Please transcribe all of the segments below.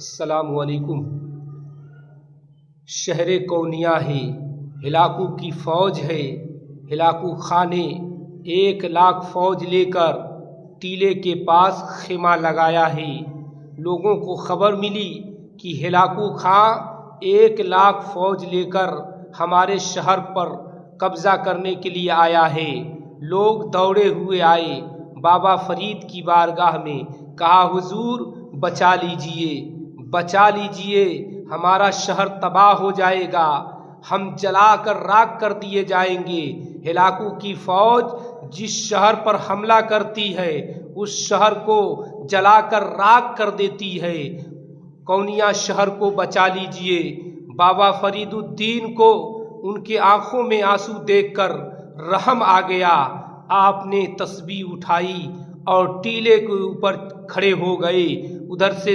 السلام علیکم۔ شہر کونیا ہے، ہلاکو کی فوج ہے۔ ہلاکو خان نے 1,00,000 فوج لے کر ٹیلے کے پاس خیمہ لگایا ہے۔ لوگوں کو خبر ملی کہ ہلاکو خان 1,00,000 فوج لے کر ہمارے شہر پر قبضہ کرنے کے لیے آیا ہے۔ لوگ دوڑے ہوئے آئے بابا فرید کی بارگاہ میں، کہا حضور بچا لیجئے، بچا لیجئے، ہمارا شہر تباہ ہو جائے گا، ہم جلا کر راکھ کر دیے جائیں گے۔ ہلاکو کی فوج جس شہر پر حملہ کرتی ہے اس شہر کو جلا کر راکھ کر دیتی ہے۔ کونیا شہر کو بچا لیجئے۔ بابا فرید الدین کو ان کے آنکھوں میں آنسو دیکھ کر رحم آ گیا۔ آپ نے تسبیح اٹھائی اور ٹیلے کے اوپر کھڑے ہو گئے۔ ادھر سے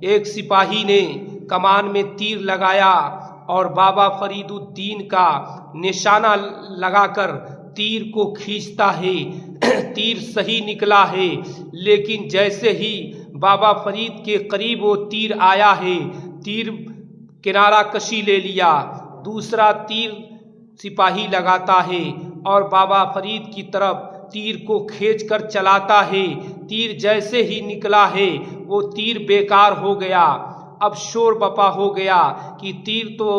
ایک سپاہی نے کمان میں تیر لگایا اور بابا فرید الدین کا نشانہ لگا کر تیر کو کھینچتا ہے۔ تیر صحیح نکلا ہے، لیکن جیسے ہی بابا فرید کے قریب وہ تیر آیا ہے، تیر کنارہ کشی لے لیا۔ دوسرا تیر سپاہی لگاتا ہے اور بابا فرید کی طرف تیر کو کھینچ کر چلاتا ہے۔ تیر جیسے ہی نکلا ہے وہ تیر بیکار ہو گیا۔ اب شور بپا ہو گیا کہ تیر تو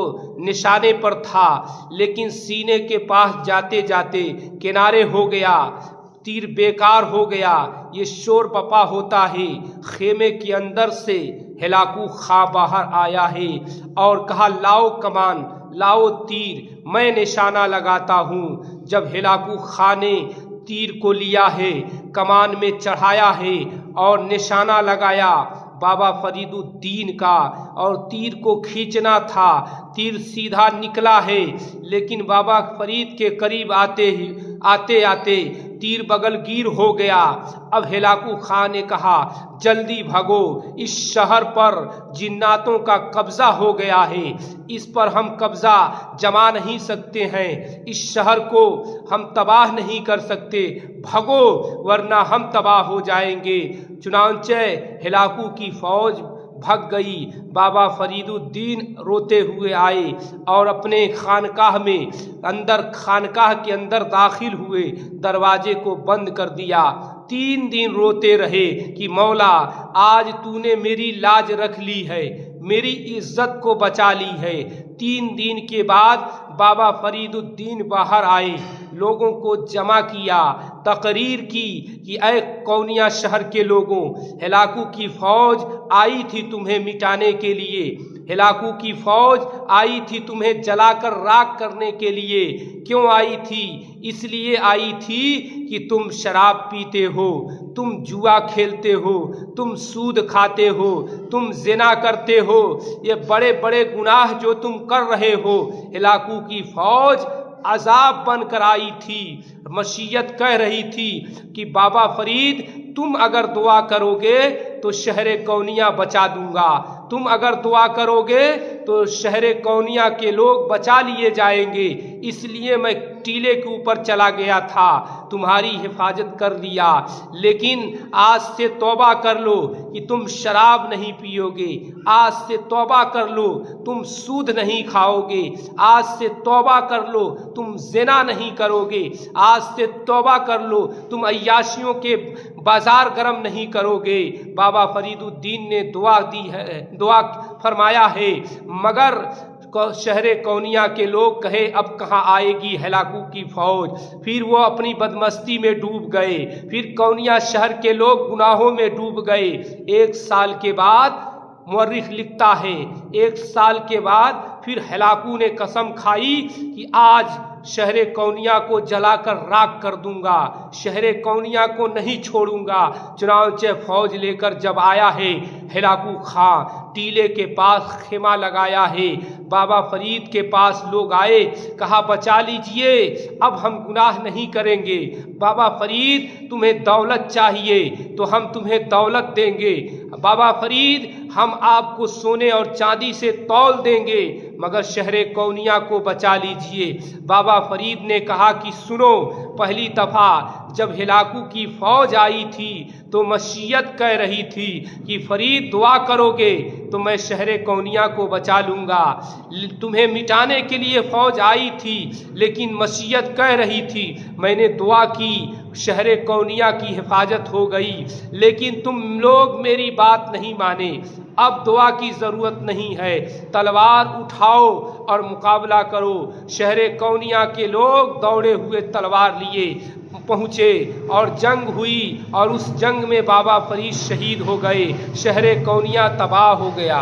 نشانے پر تھا لیکن سینے کے پاس جاتے جاتے کنارے ہو گیا، تیر بیکار ہو گیا۔ یہ شور بپا ہوتا ہے۔ خیمے کے اندر سے ہلاکو خان باہر آیا ہے اور کہا لاؤ کمان، لاؤ تیر، میں نشانہ لگاتا ہوں۔ جب ہلاکو خان نے تیر کو لیا ہے، کمان میں چڑھایا ہے اور نشانہ لگایا بابا فرید الدین کا، اور تیر کو کھینچنا تھا، تیر سیدھا نکلا ہے، لیکن بابا فرید کے قریب آتے آتے تیر بغل گیر ہو گیا۔ اب ہلاکو خان نے کہا جلدی بھگو، اس شہر پر جناتوں کا قبضہ ہو گیا ہے، اس پر ہم قبضہ جما نہیں سکتے ہیں، اس شہر کو ہم تباہ نہیں کر سکتے، بھگو ورنہ ہم تباہ ہو جائیں گے۔ چنانچہ ہلاکو کی فوج بھگ گئی۔ بابا فرید الدین روتے ہوئے آئے اور اپنے خانقاہ کے اندر داخل ہوئے، دروازے کو بند کر دیا۔ 3 دن روتے رہے کہ مولا آج تو نے میری لاج رکھ لی ہے، میری عزت کو بچا لی ہے۔ 3 دن کے بعد بابا فرید الدین باہر آئے، لوگوں کو جمع کیا، تقریر کی کہ اے کونیا شہر کے لوگوں، ہلاکو کی فوج آئی تھی تمہیں مٹانے کے لیے، ہلاکو کی فوج آئی تھی تمہیں جلا کر راکھ کرنے کے لیے۔ کیوں آئی تھی؟ اس لیے آئی تھی کہ تم شراب پیتے ہو، تم جوا کھیلتے ہو، تم سود کھاتے ہو، تم زنا کرتے ہو، یہ بڑے بڑے گناہ جو تم کر رہے ہو۔ ہلاکو کی فوج عذاب بن کر آئی تھی، مشیت کہہ رہی تھی کہ بابا فرید تم اگر دعا کرو گے تو شہر کونیا بچا دوں گا، تم اگر دعا کرو گے تو شہر کونیا کے لوگ بچا لیے جائیں گے، اس لیے میں ٹیلے کے اوپر چلا گیا تھا، تمہاری حفاظت کر لیا۔ لیکن آج سے توبہ کر لو کہ تم شراب نہیں پیو گے، آج سے توبہ کر لو تم سود نہیں کھاؤ گے، آج سے توبہ کر لو تم زنا نہیں کرو گے، آج سے توبہ کر لو تم عیاشیوں کے بازار گرم نہیں کرو گے۔ بابا فرید الدین نے دعا فرمایا ہے، مگر شہر کونیا کے لوگ کہے اب کہاں آئے گی ہلاکو کی فوج۔ پھر وہ اپنی بدمستی میں ڈوب گئے، پھر کونیا شہر کے لوگ گناہوں میں ڈوب گئے۔ 1 سال کے بعد مورخ لکھتا ہے، 1 سال کے بعد پھر ہلاکو نے قسم کھائی کہ آج شہر کونیا کو جلا کر راکھ کر دوں گا، شہر کونیا کو نہیں چھوڑوں گا۔ چنانچہ فوج لے کر جب آیا ہے ہلاکو خان، ٹیلے کے پاس خیمہ لگایا ہے، بابا فرید کے پاس لوگ آئے، کہا بچا لیجئے، اب ہم گناہ نہیں کریں گے، بابا فرید تمہیں دولت چاہیے تو ہم تمہیں دولت دیں گے، بابا فرید ہم آپ کو سونے اور چاندی سے تول دیں گے، مگر شہر کونیا کو بچا لیجئے۔ بابا فرید نے کہا کہ سنو، پہلی دفعہ جب ہلاکو کی فوج آئی تھی تو مشیت کہہ رہی تھی کہ فرید دعا کرو گے تو میں شہر کونیا کو بچا لوں گا۔ تمہیں مٹانے کے لیے فوج آئی تھی لیکن مشیت کہہ رہی تھی، میں نے دعا کی، شہر کونیا کی حفاظت ہو گئی، لیکن تم لوگ میری بات نہیں مانے۔ اب دعا کی ضرورت نہیں ہے، تلوار اٹھاؤ اور مقابلہ کرو۔ شہر کونیا کے لوگ دوڑے ہوئے تلوار لیے پہنچے اور جنگ ہوئی، اور اس جنگ میں بابا فرید شہید ہو گئے، شہر کونیا تباہ ہو گیا۔